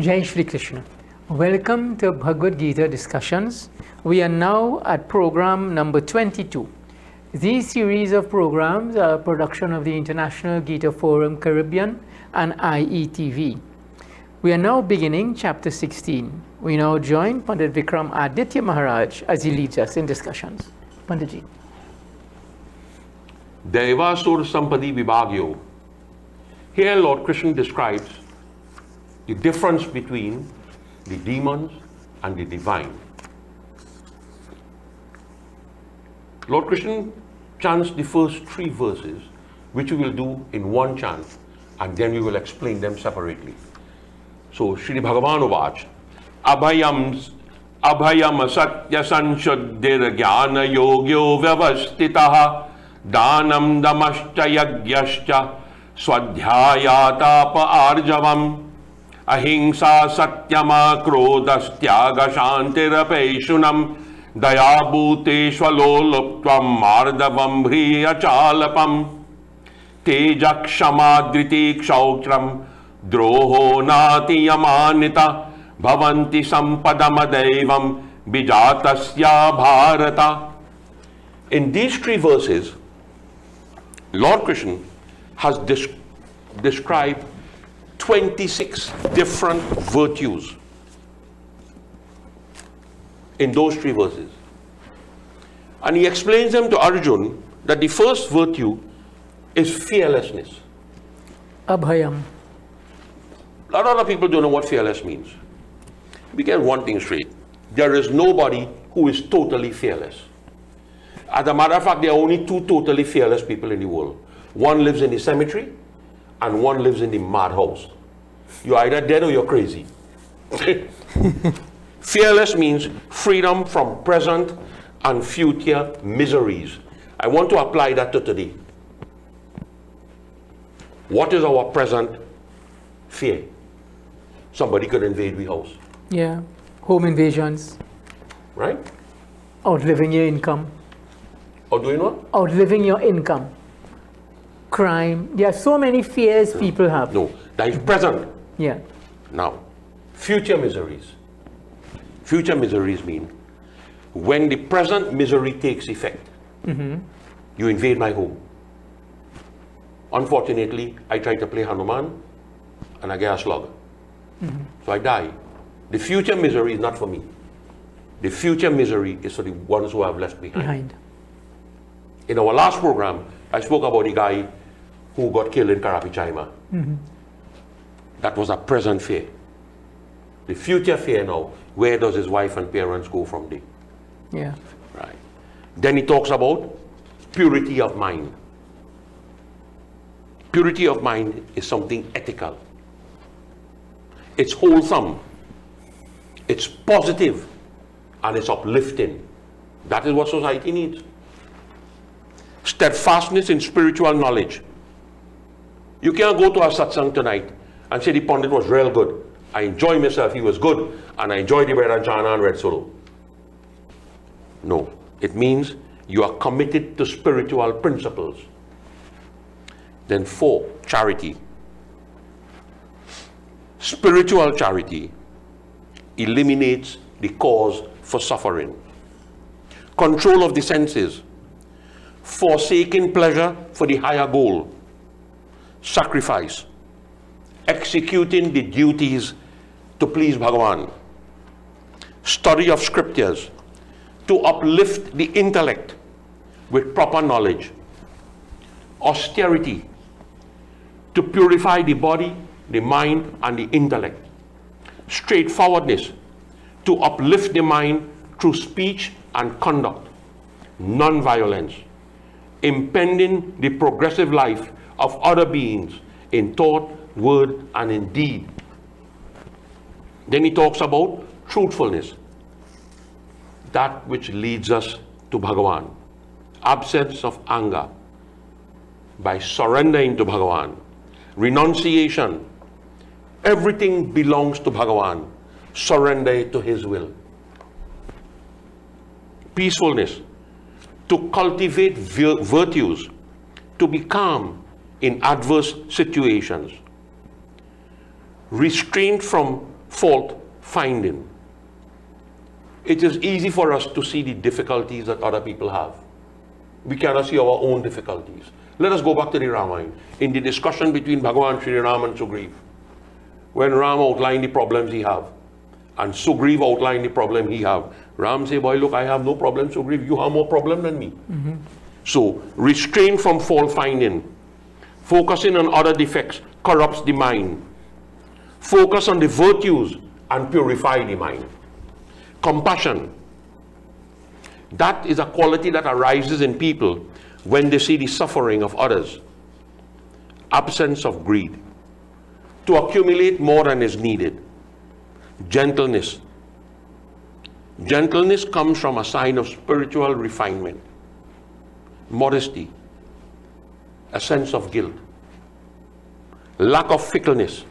Jai Shri Krishna. Welcome to Bhagavad Gita discussions. We are now at program number 22. These series of programs are a production of the International Gita Forum Caribbean and IETV. We are now beginning chapter 16. We now join Pandit Vickramaditya Maharaj as he leads us in discussions. Panditji. Devasur Sampadi Vibhagyo. Here Lord Krishna describes the difference between the demons and the divine. Lord Krishna chants the first 3 verses, which we will do in one chant, and then we will explain them separately. So, Shri Bhagavan Uvach, Abhayam Satya Sanshuddhir Jnana Yogyo Vyavastitaha Danam Damascha Yagyascha Swadhyayatapa Arjavam Ahimsa Satyama Krodastyaga Shantirapeshunam Dayabhuteshvaloluptvam Mardavam Hriyachalapam Tejakshamadriti Kshautram Droho Nati Yamanita Bhavanti Sampadamadevam Bijatasya Bharata. In these 3 verses, Lord Krishna has described 26 different virtues in those 3 verses. And he explains them to Arjuna that the first virtue is fearlessness. Abhayam. A lot of people don't know what fearless means. We get one thing straight. There is nobody who is totally fearless. As a matter of fact, there are only 2 totally fearless people in the world. One lives in the cemetery and one lives in the madhouse. You're either dead or you're crazy. Fearless means freedom from present and future miseries. I want to apply that to today. What is our present fear? Somebody could invade the house. Yeah. Home invasions. Right? Outliving your income. Or doing what? Outliving your income. Crime. There are so many fears people have. No, that is present. Yeah. Now, future miseries. Future miseries mean when the present misery takes effect, you invade my home. Unfortunately, I try to play Hanuman and I get a slug. So I die. The future misery is not for me. The future misery is for the ones who have left behind. In our last program, I spoke about the guy who got killed in Karapichaima. That was a present fear. The future fear now, where does his wife and parents go from there? Yeah. Right. Then he talks about purity of mind. Purity of mind is something ethical. It's wholesome. It's positive. And it's uplifting. That is what society needs. Steadfastness in spiritual knowledge. You can't go to a satsang tonight and say the Pandit was real good. I enjoy myself, he was good, and I enjoy the Red Anjana and Red Solo. No. It means you are committed to spiritual principles. Then 4, charity. Spiritual charity eliminates the cause for suffering. Control of the senses. Forsaking pleasure for the higher goal. Sacrifice. Executing the duties to please Bhagavan. Study of scriptures to uplift the intellect with proper knowledge. Austerity to purify the body, the mind, and the intellect. Straightforwardness to uplift the mind through speech and conduct. Non-violence. Impending the progressive life of other beings in thought, word, and in deed. Then he talks about truthfulness, that which leads us to Bhagavan. Absence of anger by surrendering to Bhagavan. Renunciation. Everything belongs to Bhagavan. Surrender to his will. Peacefulness. To cultivate virtues. To be calm in adverse situations. Restraint from fault finding. It is easy for us to see the difficulties that other people have. We cannot see our own difficulties. Let us go back to the Ramayana. In the discussion between Bhagavan Sri Ram and Sugriv, when Ram outlined the problems he have, and Sugriv outlined the problem he have, Ram said, boy, look, I have no problem, Sugriv, you have more problem than me. So, restrain from fault finding. Focusing on other defects corrupts the mind. Focus on the virtues and purify the mind. Compassion. That is a quality that arises in people when they see the suffering of others. Absence of greed. To accumulate more than is needed. Gentleness. Gentleness comes from a sign of spiritual refinement. Modesty. A sense of guilt. Lack of fickleness.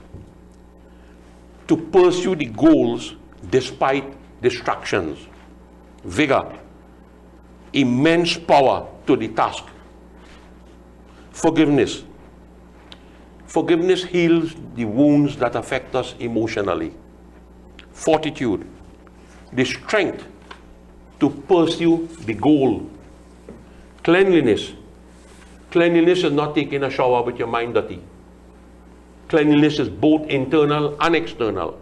To pursue the goals despite distractions. Vigor. Immense power to the task. Forgiveness. Forgiveness heals the wounds that affect us emotionally. Fortitude. The strength to pursue the goal. Cleanliness. Cleanliness is not taking a shower with your mind dirty. Cleanliness is both internal and external.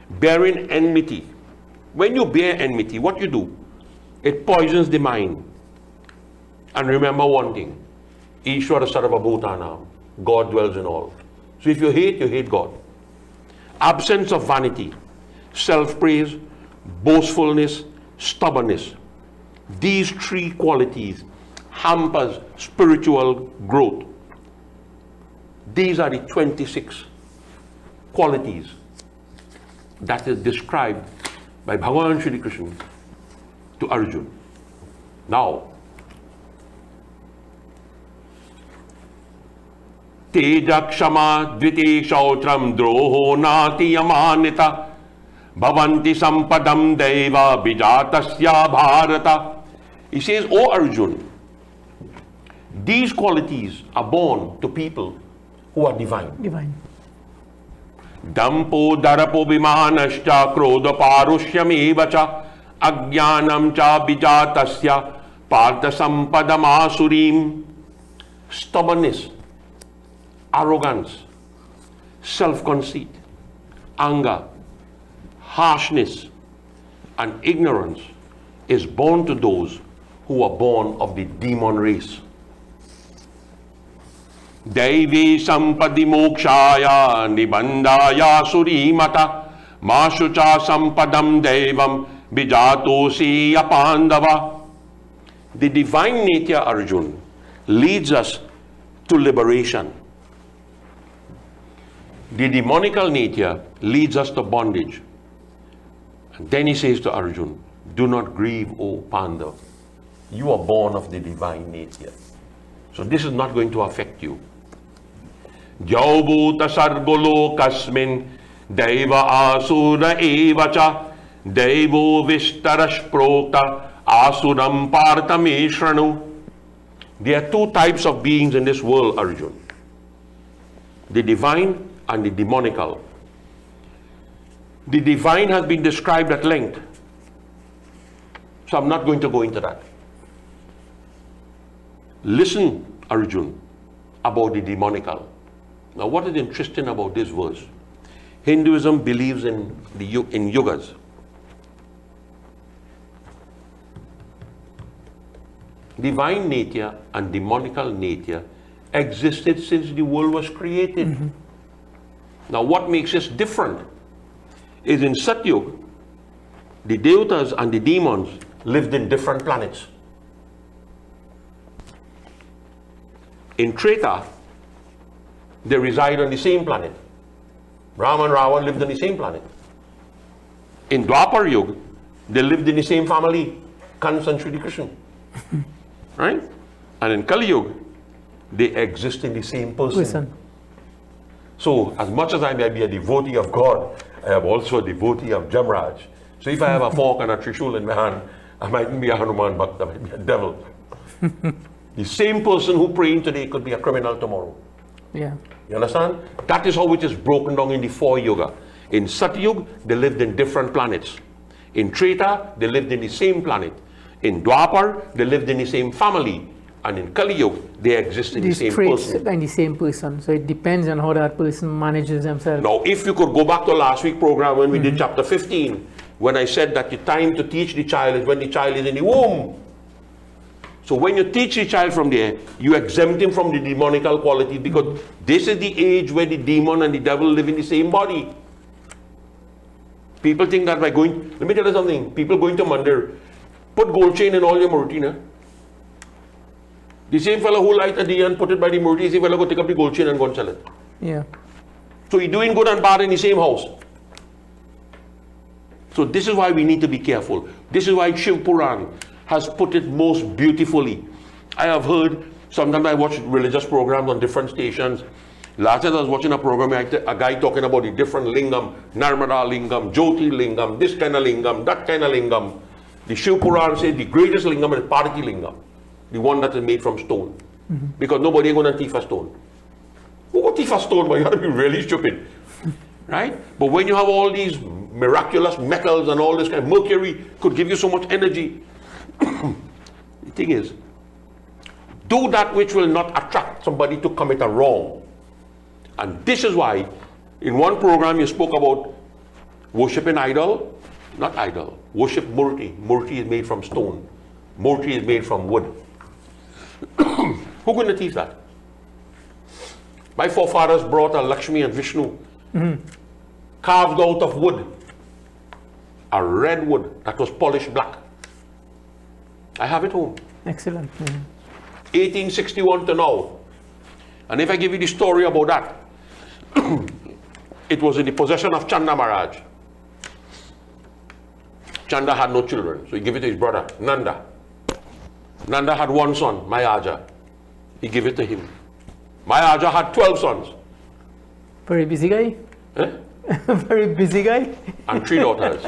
Bearing enmity. When you bear enmity, what you do? It poisons the mind. And remember one thing. Ishwara Sarva Bhutanam. God dwells in all. So if you hate God. Absence of vanity. Self-praise. Boastfulness. Stubbornness. These three qualities hampers spiritual growth. These are the 26 qualities that is described by Bhagavan Shri Krishna to Arjuna. Now, Teja Kshama Dvite Shautram Droho Nati Yamanita Bhavanti Sampadam Deva Bijatasya Bharata. He says, O Arjuna, these qualities are born to people who are divine. Divine. Dampo darapo vimanascha krodha parushyam evacha ajnanam cha bijatasya partha sampadam asurim. Stubbornness, arrogance, self-conceit, anger, harshness, and ignorance is born to those who are born of the demon race. Daivi sampadi mokshaya nibandaya surimata mashucha sampadam devam bijatosi apandava. The divine nature, Arjuna, leads us to liberation. The demonical nature leads us to bondage. And then he says to Arjuna, do not grieve, O Pandava. You are born of the divine nature. So this is not going to affect you. Jaubhuta sargolo kasmin deva asura evacha devo vistarash prokta asuram partame shranu. There are two types of beings in this world, Arjuna. The divine and the demonical. The divine has been described at length. So I'm not going to go into that. Listen, Arjuna, about the demonical. Now, what is interesting about this verse? Hinduism believes in yugas. Divine nature and demonical nature existed since the world was created. Now, what makes us different is in Satyug, the Devatas and the demons lived in different planets. In Treta, they reside on the same planet. Ram and Ravan lived on the same planet. In Dwapar Yuga, they lived in the same family, Kans and Shri Krishna. Right? And in Kali Yuga, they exist in the same person. So, as much as I may be a devotee of God, I am also a devotee of Jamraj. So if I have a fork and a trishul in my hand, I mightn't be a Hanuman Bhakta, I might be a devil. The same person who praying today could be a criminal tomorrow. Yeah. You understand? That is how it is broken down in the 4 yoga. In Satyug, they lived in different planets. In Treta, they lived in the same planet. In Dwapar, they lived in the same family. And in Kali Yuga, they exist in the same person. And the same person. So it depends on how that person manages themselves. Now, if you could go back to last week's program when we did chapter 15, when I said that the time to teach the child is when the child is in the womb. So when you teach the child from there, you exempt him from the demonical quality, because this is the age where the demon and the devil live in the same body. People think that by going, let me tell you something, people going to Mandir, put gold chain in all your murti. The same fellow who light a day and put it by the murti, the same fellow go take up the gold chain and go and sell it. Yeah. So he's doing good and bad in the same house. So this is why we need to be careful. This is why Shiv Puran has put it most beautifully. I have heard, sometimes I watch religious programs on different stations. Last night I was watching a program, a guy talking about the different lingam, Narmada lingam, Jyoti lingam, this kind of lingam, that kind of lingam. The Shiv Puran says the greatest lingam is Parati lingam, the one that is made from stone. Because nobody is going to thief a stone. Who will thief a stone? But you have to be really stupid. Right? But when you have all these miraculous metals and all this kind of mercury could give you so much energy. The thing is, do that which will not attract somebody to commit a wrong. And this is why in one program you spoke about worshiping idol, not idol, worship murti. Murti is made from stone. Murti is made from wood. Who going to teach that? My forefathers brought a Lakshmi and Vishnu carved out of wood, a red wood that was polished black. I have it home. Excellent. 1861 to now. And if I give you the story about that, it was in the possession of Chanda Maharaj. Chanda had no children, so he gave it to his brother, Nanda. Nanda had one son, Mayaja. He gave it to him. Mayaja had 12 sons. Very busy guy? Eh? Very busy guy? And 3 daughters.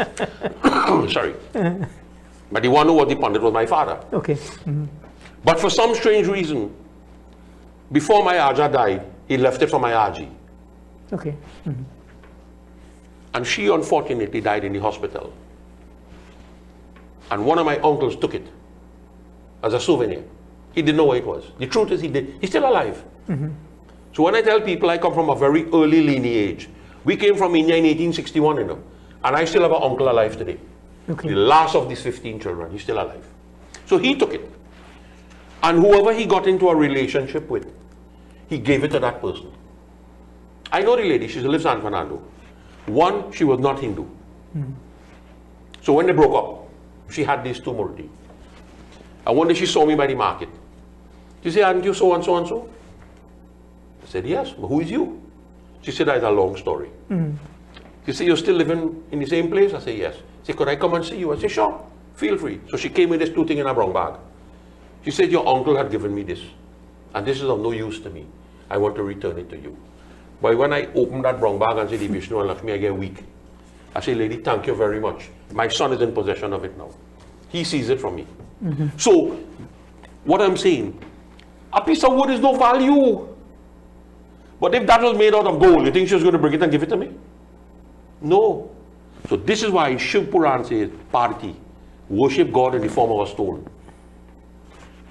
Sorry. But the one who was the Pandit was my father. Okay. But for some strange reason, before Mayaja died, he left it for Mayaji. Okay. And she unfortunately died in the hospital. And one of my uncles took it as a souvenir. He didn't know where it was. The truth is he's still alive. So when I tell people I come from a very early lineage, we came from India in 1861, and I still have an uncle alive today. Okay. The last of these 15 children, he's still alive. So he took it. And whoever he got into a relationship with, he gave it to that person. I know the lady, she lives in San Fernando. One, she was not Hindu. So when they broke up, she had these 2 murti. And one day she saw me by the market. She said, aren't you so and so and so? I said, yes, but who is you? She said, that's a long story. She said, you're still living in the same place? I said, yes. She said, could I come and see you? I said, sure, feel free. So she came with this 2 things in a brown bag. She said, your uncle had given me this, and this is of no use to me. I want to return it to you. But when I opened that brown bag and said, Vishnu and Lakshmi, I get weak. I said, lady, thank you very much. My son is in possession of it now. He sees it from me. So, what I'm saying, a piece of wood is no value. But if that was made out of gold, you think she was going to bring it and give it to me? No. So this is why Shiv Puran says, Parati, worship God in the form of a stone.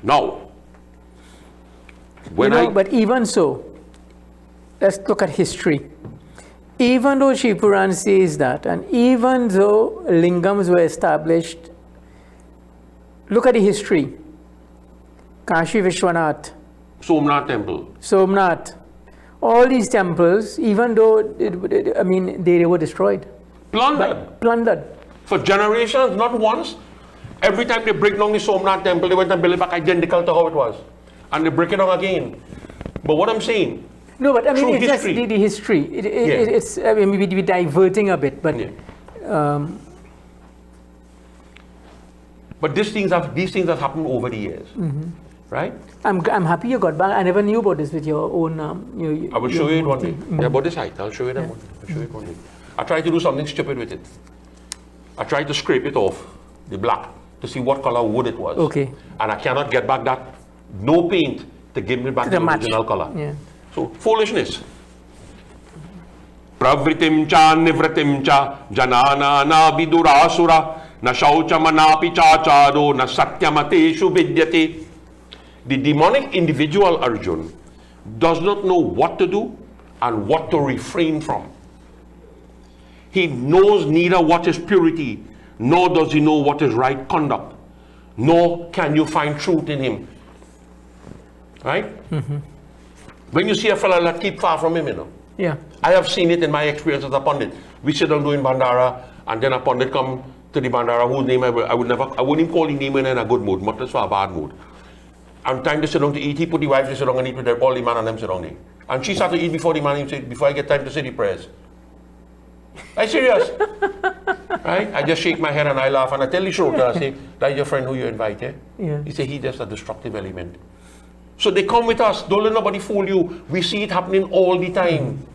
Now, but even so, let's look at history. Even though Shiv Puran says that, and even though lingams were established, look at the history. Kashi Vishwanath, Somnath temple. Somnath, all these temples, even though, they were destroyed. Plundered. For generations, not once. Every time they break down the Somnath temple, they went and build it back identical to how it was. And they break it down again. But what I'm saying, no, but I mean, it's just the history. It's, we're diverting a bit, but... Yeah. But these things have happened over the years. Right? I'm happy you got back. I never knew about this with your own... I will show you it one day. Yeah, about this height. I'll show you that one. I'll show you it one day. I tried to do something stupid with it. I tried to scrape it off, the black, to see what color wood it was. Okay. And I cannot get back that, no paint to give me back the original color. Yeah. So, foolishness. pravritim cha nivritim cha janana na vidurasura na shauchamanapi chachado na satyamateshu vidyate. The demonic individual, Arjun, does not know what to do and what to refrain from. He knows neither what is purity, nor does he know what is right conduct, nor can you find truth in him. Right? When you see a fellow that keep far from him, you know. Yeah. I have seen it in my experience as a pundit. We sit down doing Bandara, and then a pundit come to the Bandara whose name I wouldn't even call the name in a good mood, much less for a bad mood. And time to sit down to eat, he put the wife to sit down and eat with all the man and them sit down there. And she started to eat before the man, he said, before I get time to say the prayers. I'm serious. Right? I just shake my head and I laugh and I tell the shorter, I say, that's your friend who you invited. Yeah. He said, he's just a destructive element. So they come with us. Don't let nobody fool you. We see it happening all the time.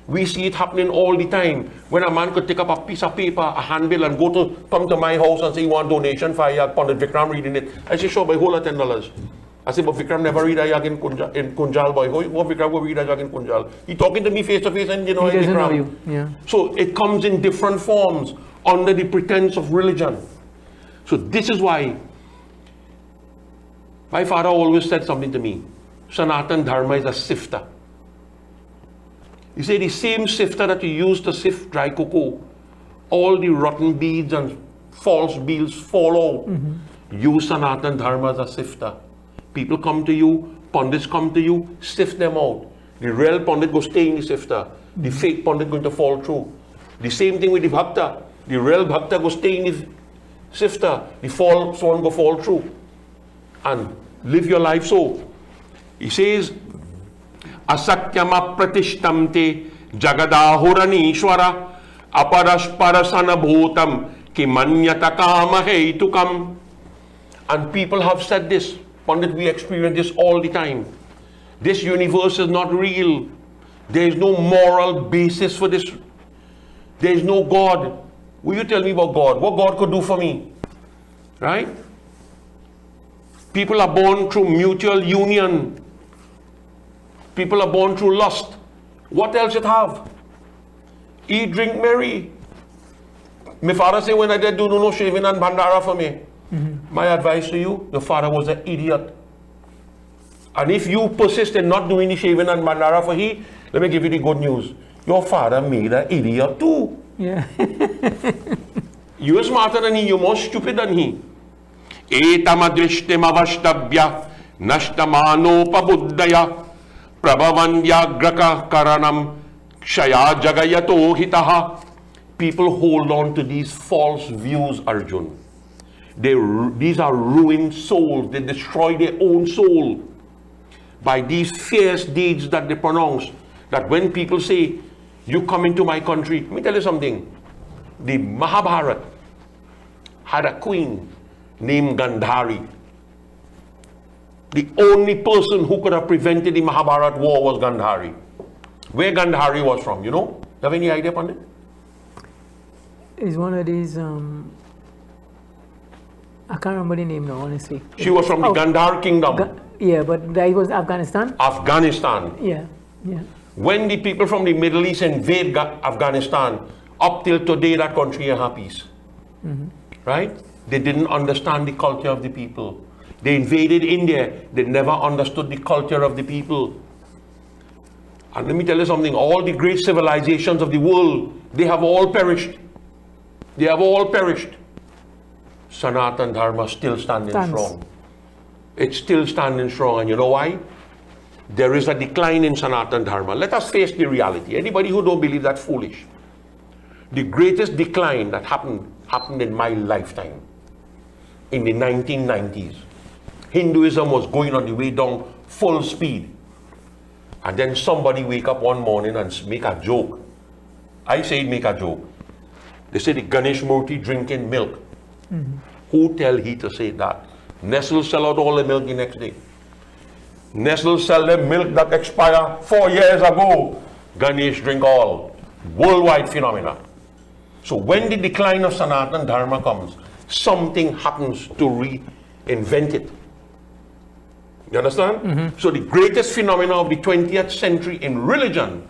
We see it happening all the time. When a man could take up a piece of paper, a handbill, and come to my house and say, you want donation for your Pandit Vikram reading it. I say, sure, by whole $10. I say, but Vikram never read a yag in Kunjal, boy. What Vikram will read a yag in Kunjal? He talking to me face to face and you know, he doesn't Vikram. know you. Yeah. So it comes in different forms under the pretense of religion. So this is why my father always said something to me. Sanatan Dharma is a sifter. He said the same sifter that you use to sift dry cocoa, all the rotten beads and false beads fall out. Use Sanatan Dharma as a sifter. People come to you, pundits come to you, sift them out. The real pundit go stay in the sifter. The fake pundit going to fall through. The same thing with the bhakta. The real bhakta go stay in the sifter. The false one go fall through. And live your life so. He says, Asakyama pratishtamte jagadahuranishwara aparaspara bhutam kimanyata kama heitukam. And people have said this. Pandit, we experience this all the time. This universe is not real. There is no moral basis for this. There is no God. Will you tell me about God? What God could do for me? Right? People are born through mutual union. People are born through lust. What else it have? Eat, drink, marry. My father said when I did do no shaving and bandara for me. My advice to you, your father was an idiot. And if you persist in not doing the shaving and bandara for he, let me give you the good news. Your father made an idiot too. Yeah. You are smarter than he, you're more stupid than he. Etamadrishtim avashtabhya nashtamanopabuddhaya prabhavandyagraka karanam kshaya jagayato hitaha. People hold on to these false views, Arjun. These are ruined souls. They destroy their own soul by these fierce deeds that they pronounce. That when people say, you come into my country, let me tell you something. The Mahabharata had a queen named Gandhari. The only person who could have prevented the Mahabharata war was Gandhari. Where Gandhari was from, you know? You have any idea, Pandit? Is one of these, I can't remember the name now, honestly. She was from the Gandhar kingdom. Yeah, but that was Afghanistan? Afghanistan. Yeah, yeah. When the people from the Middle East invade Afghanistan, up till today that country has peace. Right? They didn't understand the culture of the people. They invaded India. They never understood the culture of the people. And let me tell you something. All the great civilizations of the world, they have all perished. They have all perished. Sanatan Dharma still standing strong. It's still standing strong. And you know why? There is a decline in Sanatan Dharma. Let us face the reality. Anybody who don't believe that's foolish. The greatest decline that happened in my lifetime. In the 1990s. Hinduism was going on the way down full speed. And then somebody wake up one morning and make a joke. I say make a joke. They say the Ganesh Murti drinking milk. Who tell he to say that? Nestle sell out all the milk the next day. Nestle sell them milk that expired 4 years ago. Ganesh drink all. Worldwide phenomena. So when the decline of Sanatan Dharma comes, something happens to reinvent it. You understand? So the greatest phenomena of the 20th century in religion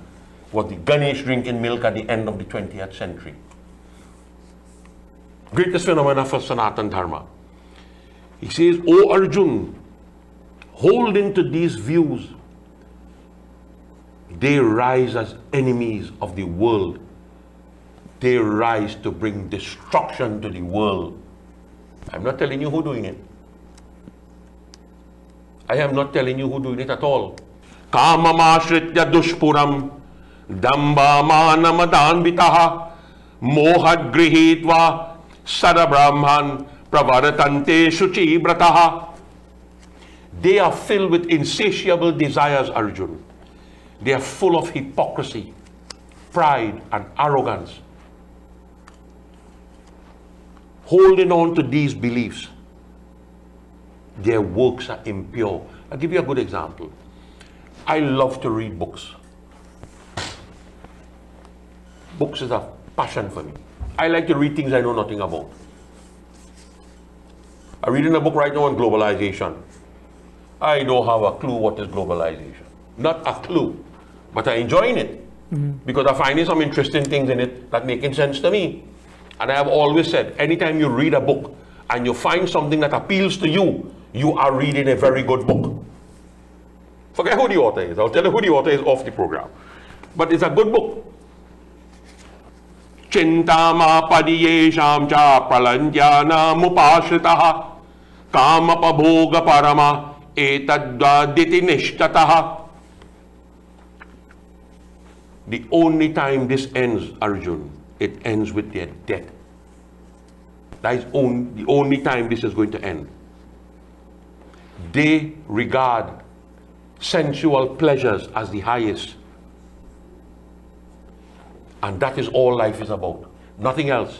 was the Ganesh drinking milk at the end of the 20th century. Greatest phenomena for Sanatan Dharma. He says, O Arjun, holding to these views, they rise as enemies of the world. They rise to bring destruction to the world. I'm not telling you who's doing it. I am not telling you who's doing it at all. Kama mashritya dushpuram damba manamadanvitaha mohad grihitva sadabrahman pravaratante shuchi brataha. They are filled with insatiable desires, Arjun. They are full of hypocrisy, pride, and arrogance. Holding on to these beliefs, their works are impure. I'll give you a good example. I love to read books. Books is a passion for me. I like to read things I know nothing about. I'm reading a book right now on globalization. I don't have a clue what is globalization. Not a clue. But I'm enjoying it. Because I'm finding some interesting things in it that making sense to me. And I have always said, anytime you read a book and you find something that appeals to you, you are reading a very good book. Forget who the author is. I'll tell you who the author is off the program. But it's a good book. Chintama padiyesham cha pralantyana mupashritaha kama pabhoga parama etadaditi nishtataha. The only time this ends, Arjun, it ends with their death. That is the only time this is going to end. They regard sensual pleasures as the highest. And that is all life is about. Nothing else.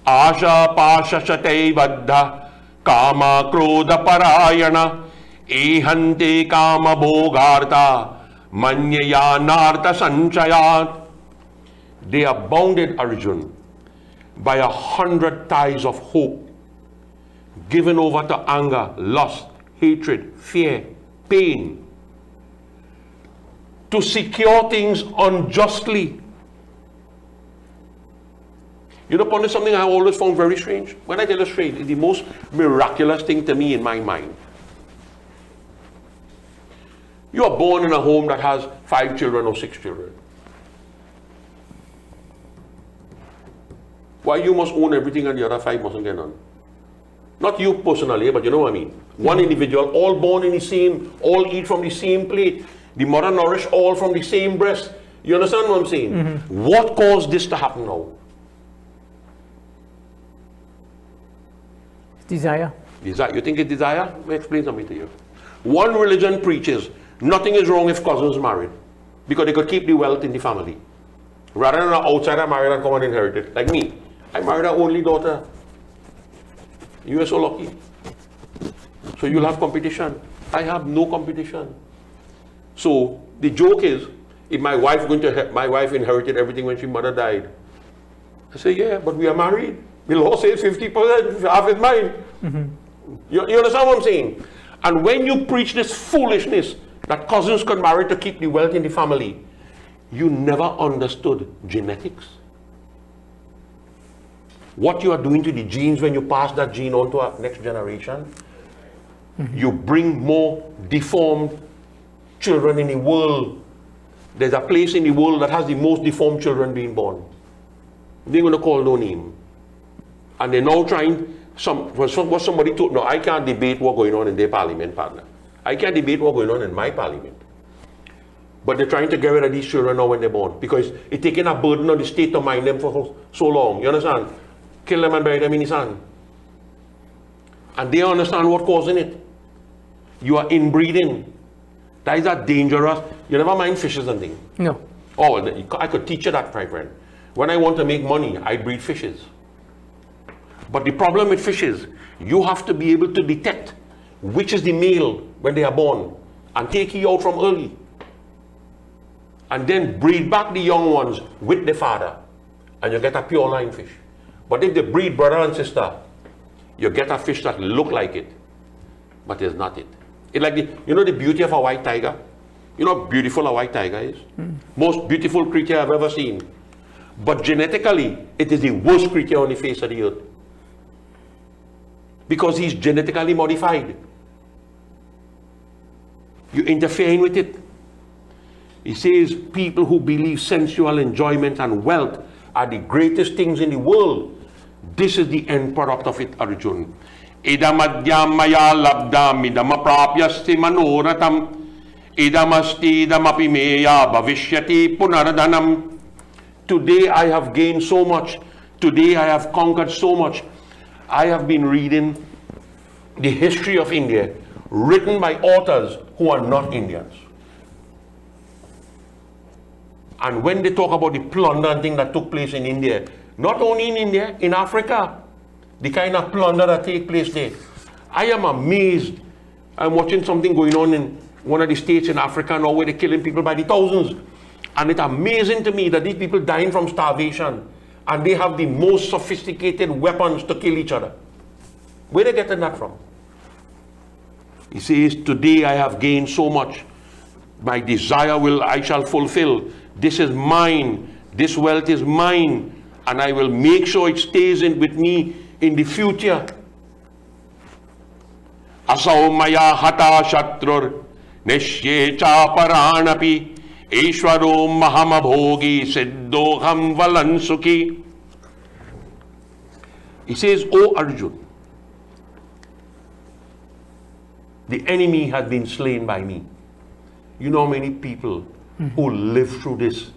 Asha pasha shatei vaddha kama krodha parayana ehante kama bhogartha manyayanartha sanchayat. They are bounded, Arjun, by 100 ties of hope, given over to anger, lust, hatred, fear, pain, to secure things unjustly. You know, upon this something I always found very strange. When I tell you strange, it's the most miraculous thing to me in my mind. You are born in a home that has 5 children or 6 children. Why you must own everything and the other 5 mustn't get none? Not you personally, but you know what I mean. One individual, all born in the same, all eat from the same plate. The mother nourish all from the same breast. You understand what I'm saying? What caused this to happen now? Desire. Desire. You think it's desire? Let me explain something to you. One religion preaches nothing is wrong if cousins married because they could keep the wealth in the family. Rather than an outsider married and come and inherit it. Like me. I married our only daughter. You are so lucky. So you'll have competition. I have no competition. So the joke is, if my wife inherited everything when she mother died. I say, yeah, but we are married. The law says 50%, half is mine. You understand what I'm saying? And when you preach this foolishness that cousins could marry to keep the wealth in the family, you never understood genetics. What you are doing to the genes when you pass that gene on to our next generation, you bring more deformed children in the world. There's a place in the world that has the most deformed children being born. They're going to call no name. And they're now trying, what somebody told, no, I can't debate what's going on in their parliament, partner. I can't debate what's going on in my parliament. But they're trying to get rid of these children now when they're born. Because it's taking a burden on the state to mind them for so long. You understand? Kill them and bury them in the sand. And they understand what's causing it. You are inbreeding. That is a dangerous. You never mind fishes and things. No. Oh, I could teach you that, my friend. When I want to make money, I breed fishes. But the problem with fishes, you have to be able to detect which is the male when they are born and take you out from early. And then breed back the young ones with the father. And you get a pure line fish. But if they breed brother and sister, you get a fish that look like it, but is not it. It's like you know the beauty of a white tiger? You know how beautiful a white tiger is? Most beautiful creature I've ever seen. But genetically, it is the worst creature on the face of the earth. Because he's genetically modified. You're interfering with it. He says people who believe sensual enjoyment and wealth are the greatest things in the world. This is the end product of it, Arjun. Idamadyam maya labdam idamaprapyasti manoratam idamasti idamapi meya bhavishyati punaradanam. Today I have gained so much. Today I have conquered so much. I have been reading the history of India written by authors who are not Indians. And when they talk about the plunder and thing that took place in India, not only in India, in Africa, the kind of plunder that take place there, I am amazed. I'm watching something going on in one of the states in Africa now where they're killing people by the thousands. And it's amazing to me that these people dying from starvation and they have the most sophisticated weapons to kill each other. Where are they getting that from? He says, today I have gained so much. My desire I shall fulfill. This is mine. This wealth is mine. And I will make sure it stays with me in the future. Asau maya hata shatrur nishye cha paranapi Ishwaro mahamabhogi siddhoham valansuki. He says, O Arjun, the enemy has been slain by me. You know how many people who live through this,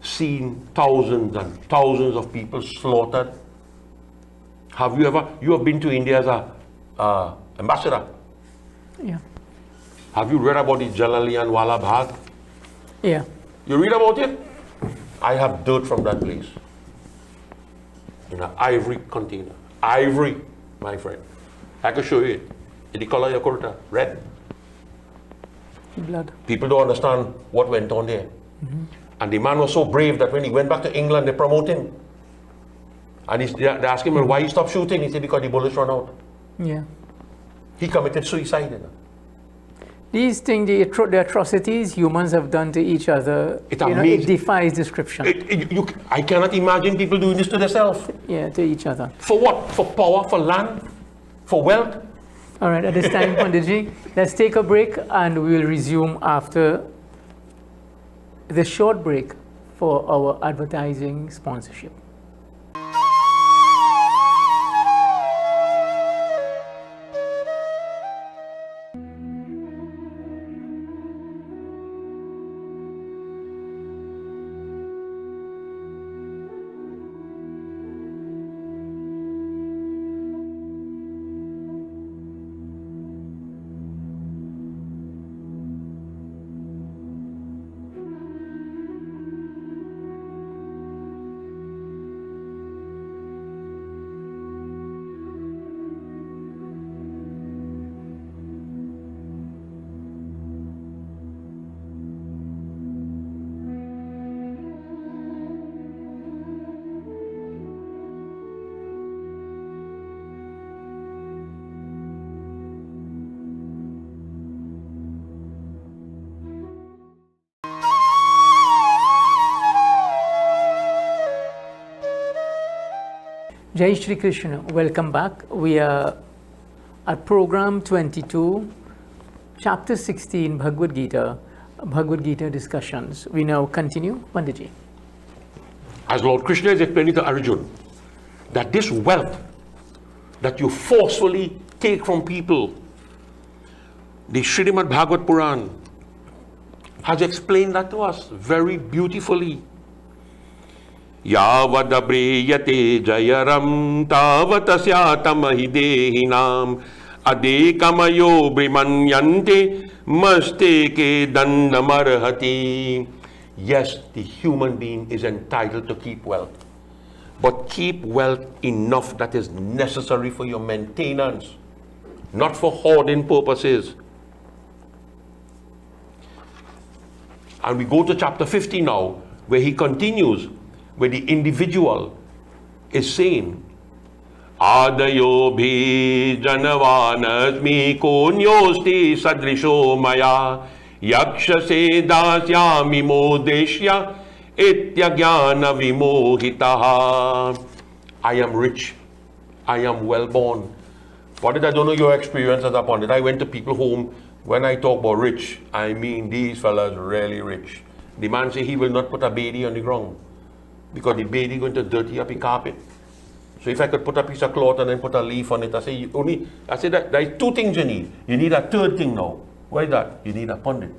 seen thousands and thousands of people slaughtered? Have you have been to India as a ambassador? Yeah. Have you read about the Jalalian Wala Bagh? Yeah. You read about it? I have dirt from that place. In an ivory container. Ivory, my friend. I can show you it. In the color of your kurta, red. Blood. People don't understand what went on there. And the man was so brave that when he went back to England, they promoted him. And they asked him, well, why he stopped shooting? He said, because the bullets run out. Yeah. He committed suicide. You know? These things, the atrocities humans have done to each other, it defies description. I cannot imagine people doing this to themselves. Yeah, to each other. For what? For power, for land, for wealth? All right, at this time, Panditji, let's take a break and we will resume after the short break for our advertising sponsorship. Jai Shri Krishna, welcome back. We are at program 22, chapter 16, Bhagavad Gita discussions. We now continue. Panditji. As Lord Krishna is explaining to Arjuna, that this wealth that you forcefully take from people, the Srimad Bhagavad Puran has explained that to us very beautifully. Yavadabriyate jayaram tavatasyatamahideinam adekamayo brimanyante masteke dandamarhati. Yes, the human being is entitled to keep wealth, but keep wealth enough that is necessary for your maintenance, not for hoarding purposes. And we go to chapter 50 now, where he continues, where the individual is saying, Adayo bhi janavanasmi konyosti sadrisho maya yakshase dasyami modeshya ityajnana vimohitaha. I am rich. I am well born. Pandit, I don't know your experience as a Pandit. I went to people home. When I talk about rich, I mean these fellas really rich. The man say he will not put a baby on the ground because the baby going to dirty up the carpet. So if I could put a piece of cloth and then put a leaf on it, I say that there are two things you need. You need a third thing now. What is that? You need a Pandit.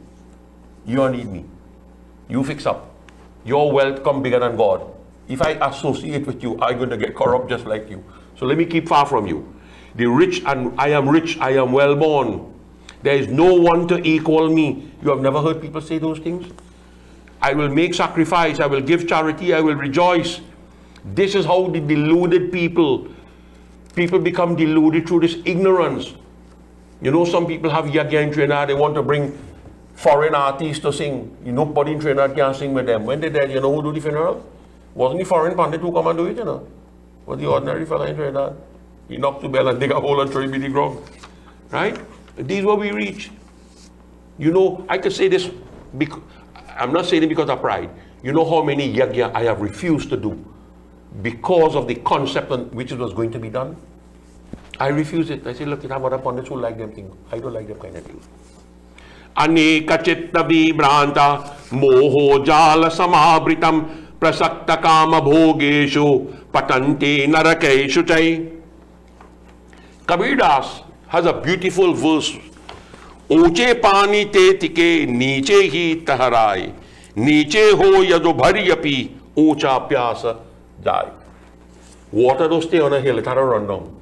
You don't need me. You fix up. Your wealth come bigger than God. If I associate with you, I'm going to get corrupt just like you. So let me keep far from you. The rich, and I am rich, I am well born. There is no one to equal me. You have never heard people say those things? I will make sacrifice, I will give charity, I will rejoice. This is how the deluded people become deluded through this ignorance. You know, some people have yagya in Trinidad, they want to bring foreign artists to sing. You know, nobody in Trinidad can sing with them. When they dead, you know who do the funeral? Wasn't the foreign pandit who come and do it, you know? Was the ordinary fella in Trinidad. He knocked the bell and dig a hole and throw him in the ground. Right? These where we reach. You know, I could say this, I'm not saying it because of pride. You know how many yagya I have refused to do because of the concept on which it was going to be done? I refuse it. I say, look, I have other pandits who like them things. I don't like them kind of things. Aneka chitta vibranta moho jala samabritam prasakta kama bhogeshu patante narakeshu chai. Kabir Das has a beautiful verse. ऊंचे पानी ते तिके नीचे ही तहराए नीचे हो यदो भरी अपी ऊंचा प्यास जाए. Water don't stay on a hill, it had to run down.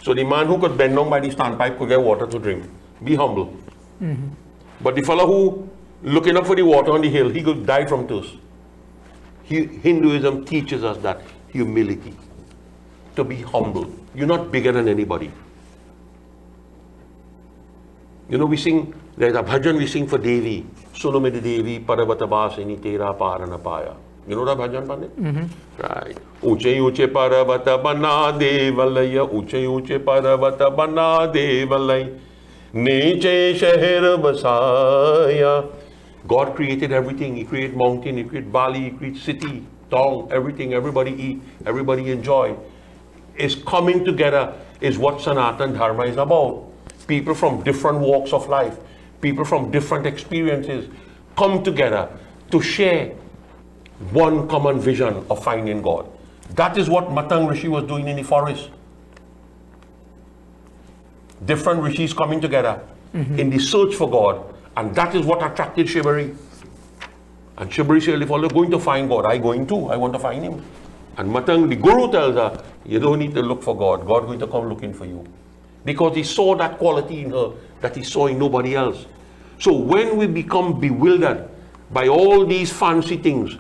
So the man who could bend down by the standpipe could get water to drink. Be humble. But the fellow who looking up for the water on the hill, he could die from thirst. Hinduism teaches us that humility, to be humble. You're not bigger than anybody. You know, we sing, there's a bhajan we sing for Devi. Sunumedi Devi, Paravatabasini Tera Paranapaya. You know that bhajan, Pandit? Right. Uche uche paravata bana devalaya, uche uche paravata bana devalaya, niche shahir basaya. God created everything. He created mountain, He created valley, He created city, town, everything. Everybody eat, everybody enjoy. Is coming together is what Sanatan Dharma is about. People from different walks of life, people from different experiences come together to share one common vision of finding God. That is what Matang Rishi was doing in the forest. Different rishis coming together in the search for God, and that is what attracted Shibari. And Shibari said, if you're going to find God, I'm going too, I want to find Him. And Matang, the Guru tells her, you don't need to look for God, God's going to come looking for you. Because he saw that quality in her that he saw in nobody else. So when we become bewildered by all these fancy things,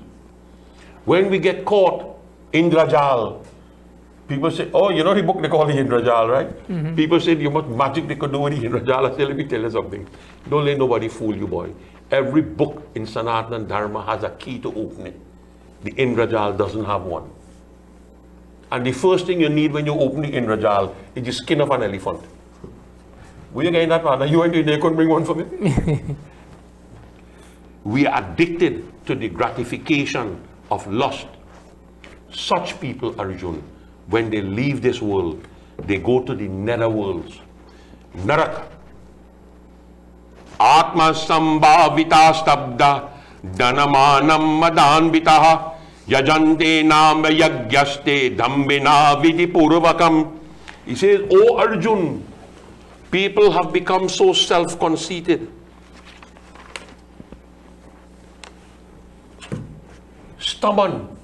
when we get caught, Indrajal, people say, oh, you know the book they call the Indrajal, right? People say, you must magic they could do with the Indrajal. I say, let me tell you something. Don't let nobody fool you, boy. Every book in Sanatana Dharma has a key to open it. The Indrajal doesn't have one. And the first thing you need when you open the Indrajal is the skin of an elephant. Will you get that one? You and they couldn't bring one for me? We are addicted to the gratification of lust. Such people, Arjun, when they leave this world, they go to the nether worlds. Naraka. Atma sambhavita stabda dhanamanam madanvitaha yajante nam yagyaste dhambina vidipurvakam. He says, oh Arjun, people have become so self-conceited, stubborn,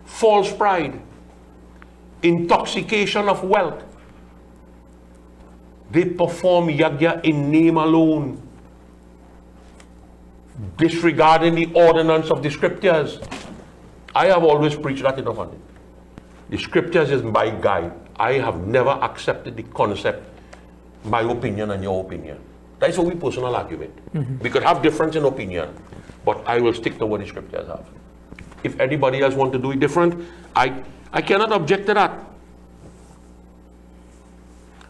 false pride, intoxication of wealth. They perform yajna in name alone, disregarding the ordinance of the scriptures. I have always preached that in Avandi. The scriptures is my guide. I have never accepted the concept, my opinion and your opinion. That's only personal argument. We could have difference in opinion, but I will stick to what the scriptures have. If anybody else want to do it different, I cannot object to that.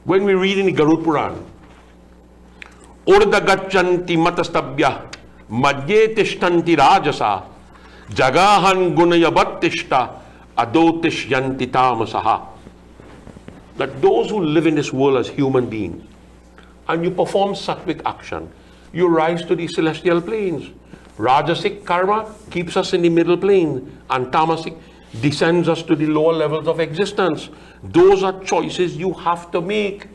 When we read in the Garud Puran, Urda gachanti matastabhya madhye tishtanti rajasa jagahan gunayabattishta adotishyanti tamasaha. That those who live in this world as human beings and you perform sattvic action, you rise to the celestial planes. Rajasic karma keeps us in the middle plane, and tamasic descends us to the lower levels of existence. Those are choices you have to make.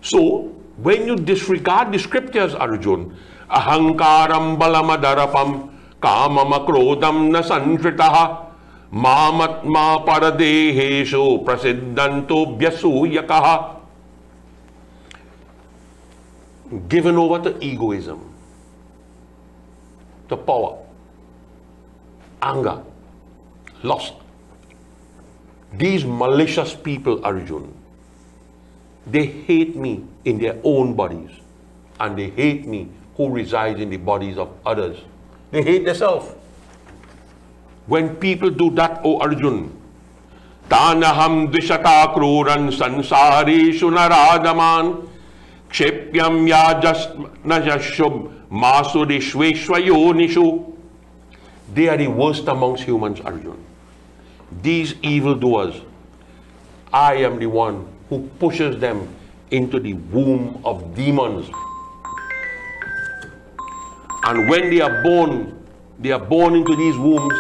So, when you disregard the scriptures, Arjun, ahankaram balamadarapam kamam na sandritaha mamatma paradeheshu prasiddanto vyasuyakaha. Given over to egoism, to power, anger, lust. These malicious people, Arjun, they hate me in their own bodies, and they hate me who resides in the bodies of others. They hate themselves. When people do that, O Arjun, tanaham dvishata kruran sansareshu naradaman kshepyam yajas najashub masudishveshvayonishu. They are the worst amongst humans, Arjun. These evildoers, I am the one who pushes them into the womb of demons. And when they are born into these wombs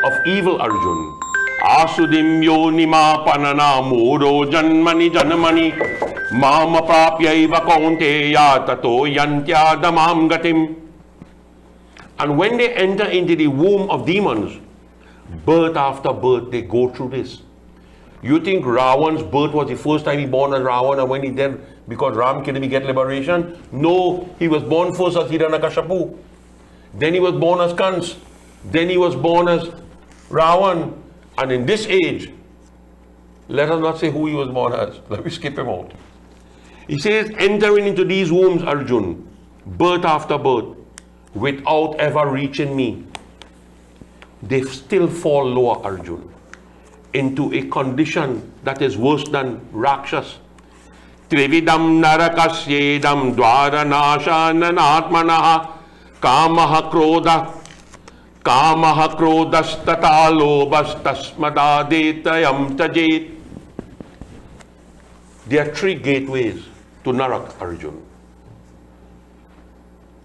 of evil, Arjun. Asudim yonima panana muro janmani janmani mama prapyaiva kaunteya tato yantyadamam gatim. And when they enter into the womb of demons, birth after birth, they go through this. You think Ravan's birth was the first time he born as Ravan, and when he then, because Ram couldn't get liberation? No, he was born first as Hiranyakashipu. Then he was born as Kans. Then he was born as Ravan. And in this age, let us not say who he was born as. Let me skip him out. He says, entering into these wombs, Arjun, birth after birth, without ever reaching me, they still fall lower, Arjun, into a condition that is worse than Rakshas. Trividam narakasyedam dvaranasha nanatmanaha kamaha krodastata lobastasmadadetayam tajet. There are three gateways to Narak, Arjun.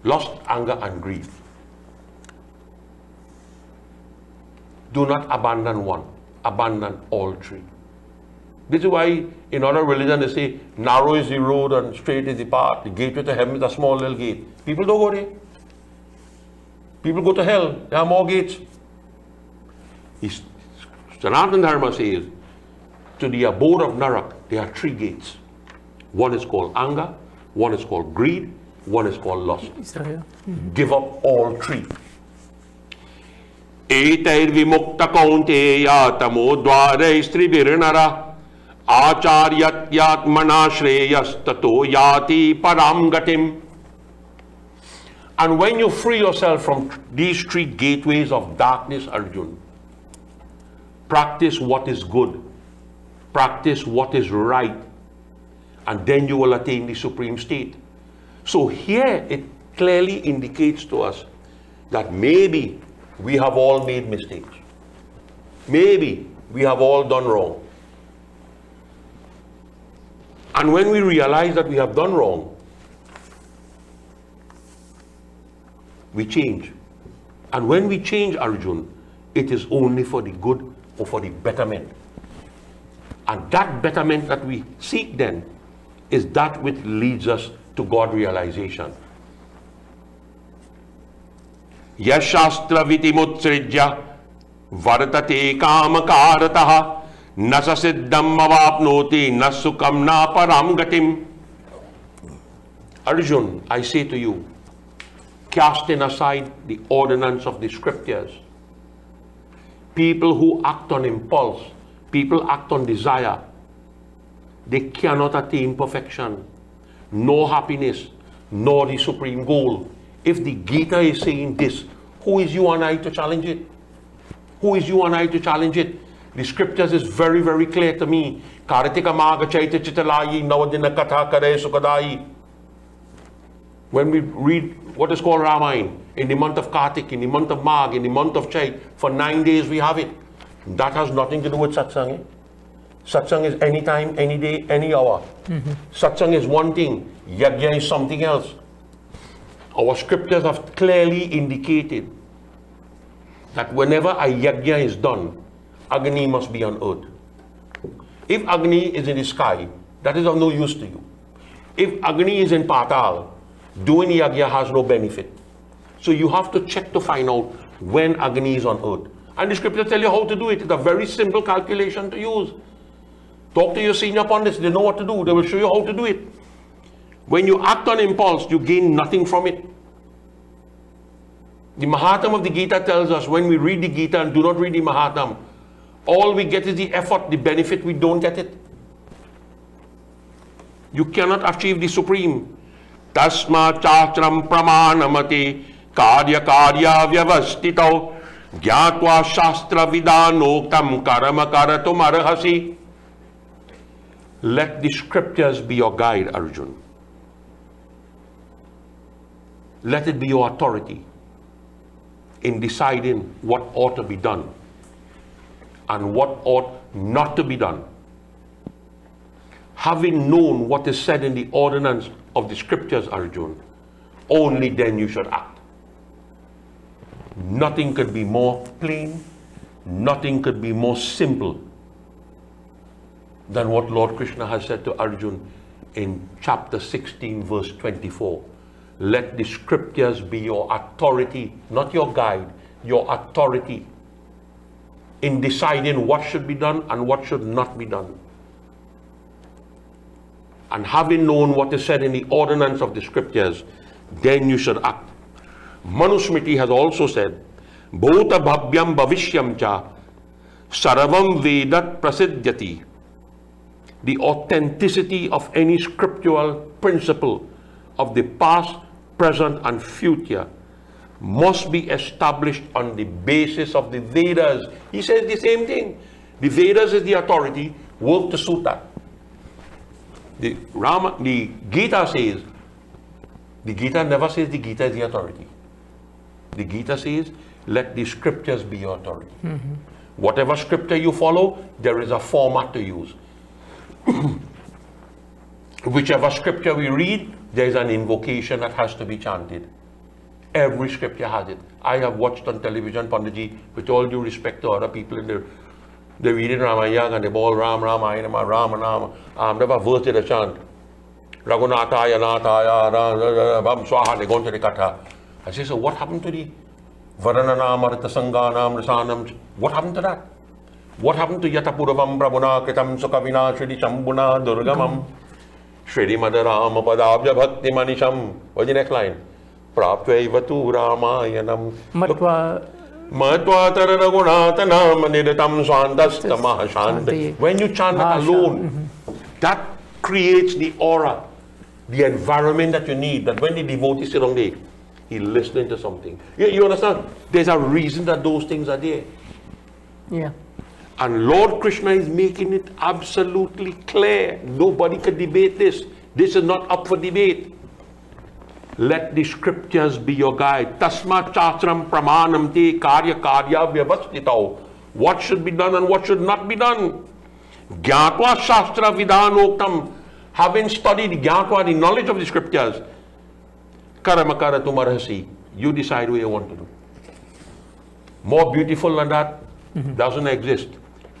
Lust, anger, and greed. Do not abandon one. Abandon all three. This is why in other religions they say, narrow is the road and straight is the path. The gateway to heaven is a small little gate. People don't go there. People go to hell. There are more gates. Sanatana Dharma says, to the abode of Narak, there are three gates. One is called anger, one is called greed, one is called lust. Give up all three. Etair vimukta kaunteya tamo dvareistri virnara acharyat yatmana shreyas tato yati param gatim. And when you free yourself from these three gateways of darkness, Arjun, practice what is good, practice what is right, and then you will attain the supreme state. So here it clearly indicates to us that maybe we have all made mistakes. Maybe we have all done wrong. And when we realize that we have done wrong, we change. And when we change, Arjun, it is only for the good or for the betterment. And that betterment that we seek then is that which leads us to God realization. Yashastra vitimutsrijya vartate kamakarataha nasasiddham avapnoti nasukam na param gatim. Arjun, I say to you, casting aside the ordinance of the scriptures, people who act on impulse, people act on desire, they cannot attain perfection, nor happiness, nor the supreme goal. If the Gita is saying this, who is you and I to challenge it? Who is you and I to challenge it? The scriptures is very, very clear to me. Karatika maga chaita chitalayi nawadina katha kare sukadayi. When we read what is called Ramayana, in the month of Kartik, in the month of Magh, in the month of Chait, for 9 days we have it. That has nothing to do with satsang. Satsang is any time, any day, any hour. Satsang is one thing, yajna is something else. Our scriptures have clearly indicated that whenever a yajna is done, Agni must be on earth. If Agni is in the sky, that is of no use to you. If Agni is in Patal, doing yajna has no benefit. So you have to check to find out when Agni is on earth. And the scriptures tell you how to do it. It's a very simple calculation to use. Talk to your senior pundits, they know what to do. They will show you how to do it. When you act on impulse, you gain nothing from it. The Mahatma of the Gita tells us when we read the Gita and do not read the Mahatma, all we get is the effort, the benefit, we don't get it. You cannot achieve the supreme. Tasma chachram pramanamati karya karya vyavastito gyatva shastra vidanoktam karama karatum arhasi. Let the scriptures be your guide, Arjun. Let it be your authority in deciding what ought to be done and what ought not to be done. Having known what is said in the ordinance of the scriptures, Arjun, only then you should act. Nothing could be more plain, nothing could be more simple than what Lord Krishna has said to Arjun in chapter 16, verse 24. Let the scriptures be your authority, not your guide, your authority in deciding what should be done and what should not be done. And having known what is said in the ordinance of the scriptures, then you should act. Manusmriti has also said, Bhuta bhavyam bhavishyam cha sarvam vedat prasidhyati. The authenticity of any scriptural principle of the past, present, and future must be established on the basis of the Vedas. He says the same thing. The Vedas is the authority, work to suit that. The Gita says, the Gita never says the Gita is the authority. The Gita says, let the scriptures be your authority. Whatever scripture you follow, there is a format to use. Whichever scripture we read, there is an invocation that has to be chanted. Every scripture has it. I have watched on television, Panditji, with all due respect to other people in there, they read in Ramayana and they ball Ram, Ramayana, Ram, never verse they chant. Raghunataya, Nataya, Ram, Swaha, they go into the Katha. I say, so what happened to the Varananam, Artha Sanganam, Rasanam? What happened to that? What happened to Yatapuravam, Brahmana, Kritam, Sukavina, Shridi Chambuna, Durgamam, Shridi Madarama, Padabja Bhakti Manisham? What's the next line? Praptvevatu Ramayanam. Matva. Matva Taranagunatana Maniedeo Swandastama Shanti. When you chant that alone, that creates the aura, the environment that you need, that when the devotee sit on there, he's listening to something. You understand? There's a reason that those things are there. Yeah. And Lord Krishna is making it absolutely clear. Nobody can debate this. This is not up for debate. Let the scriptures be your guide. Tasma chachram pramanam te karya karya vyavastitau. What should be done and what should not be done. Gyatva shastra vidanoktam. Having studied Gyatva, the knowledge of the scriptures, karamakara tumarhasi. You decide what you want to do. More beautiful than that doesn't exist.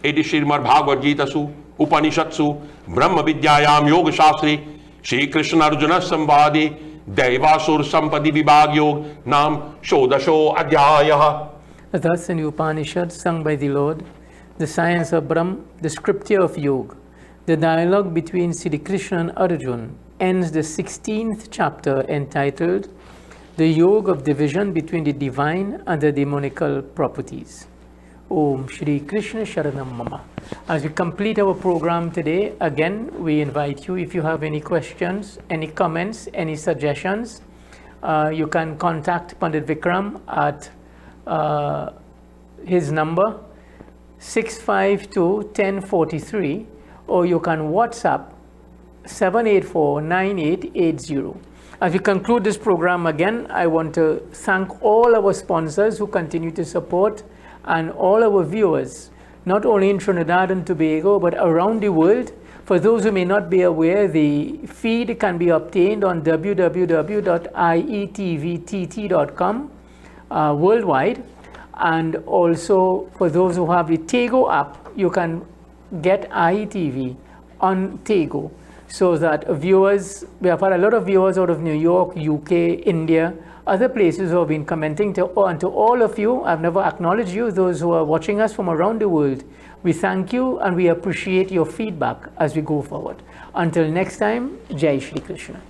Iti Srimad Bhagavad Gita su, Upanishatsu, Brahma Vidyayam Yoga Shastri, Shri Krishna Arjuna Sambhadi, Devasur Sampadi Vibhag Yog, Nam Shodasho Adhyayah. Thus in the Upanishad sung by the Lord, the science of Brahm, the scripture of Yoga, the dialogue between Sri Krishna and Arjuna ends the 16th chapter entitled The Yoga of Division between the Divine and the Demonical Properties. Om Shri Krishna Sharanam Mama. As we complete our program today, again, we invite you, if you have any questions, any comments, any suggestions, you can contact Pandit Vikram at his number 652-1043, or you can WhatsApp 784-9880. As we conclude this program again, I want to thank all our sponsors who continue to support and all our viewers, not only in Trinidad and Tobago, but around the world. For those who may not be aware, the feed can be obtained on www.ietvtt.com worldwide. And also, for those who have the Tego app, you can get IETV on Tego, so that viewers, we have had a lot of viewers out of New York, UK, India, other places who have been commenting and to all of you. I've never acknowledged you, those who are watching us from around the world. We thank you and we appreciate your feedback as we go forward. Until next time, Jai Shri Krishna.